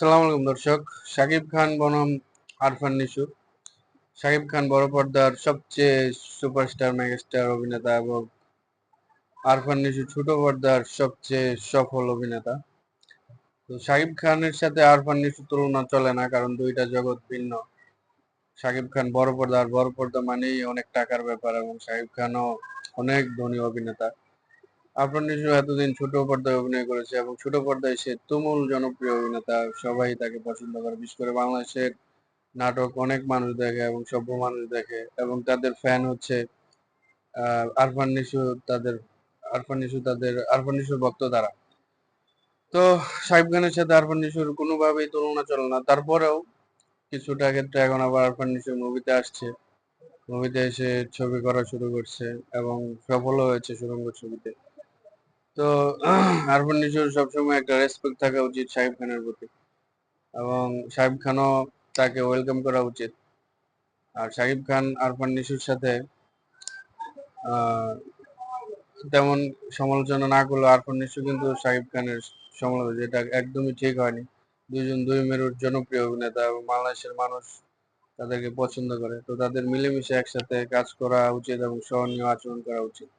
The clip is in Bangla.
আসসালামু আলাইকুম দর্শক। শাকিব খান বনাম আরফান নিশো। শাকিব খান বড় পর্দার সবচেয়ে সুপারস্টার মেগাস্টার অভিনেতা এবং আরফান নিশো ছোট পর্দার সবচেয়ে সফল অভিনেতা। তো শাকিব খানের সাথে আরফান নিশো তুলনা চলে না, কারণ দুইটা জগৎ ভিন্ন। শাকিব খান বড় পর্দা, আর বড় পর্দা মানেই অনেক টাকার ব্যাপার, এবং শাকিব খানও অনেক ধনী অভিনেতা। আরফান নিশো এতদিন ছোট পর্দায় অভিনয় করেছে এবং ছোট পর্দায় সে তুমুল জনপ্রিয় অভিনেতা। সবাই তাকে পছন্দ করে, বিশেষ করে বাংলাদেশের নাটক অনেক মানুষ দেখে এবং সভ্য মানুষ দেখে, এবং তাদের ফ্যান হচ্ছে আরফান নিশো। তাদের আরফান নিশোর ভক্ত তারা। তো সাকিব খানের সাথে আরফান নিশোর কোনোভাবেই তুলনা চলে না। তারপরেও কিছুটা ক্ষেত্রে এখন আবার আরফান নিশো মুভিতে আসছে, মুভিতে এসে ছবি করা শুরু করছে এবং সফলও হয়েছে সুড়ঙ্গ ছবিতে। তো আরফান নিশোর সবসময় একটা রেসপেক্ট থাকা উচিত সাকিব খানের প্রতি, এবং সাকিব খানও তাকে ওয়েলকাম করা উচিত। আর সাকিব খান আরফান নিশোর সাথে আহ তেমন সমালোচনা না করলেও আরফান নিশ্চয় কিন্তু শাকিব খানের সমালোচনা, যেটা একদমই ঠিক হয়নি। দুইজন দুই মেরুর জনপ্রিয় অভিনেতা এবং বাংলাদেশের মানুষ তাদেরকে পছন্দ করে, তো তাদের মিলেমিশে একসাথে কাজ করা উচিত এবং সহনীয় আচরণ করা উচিত।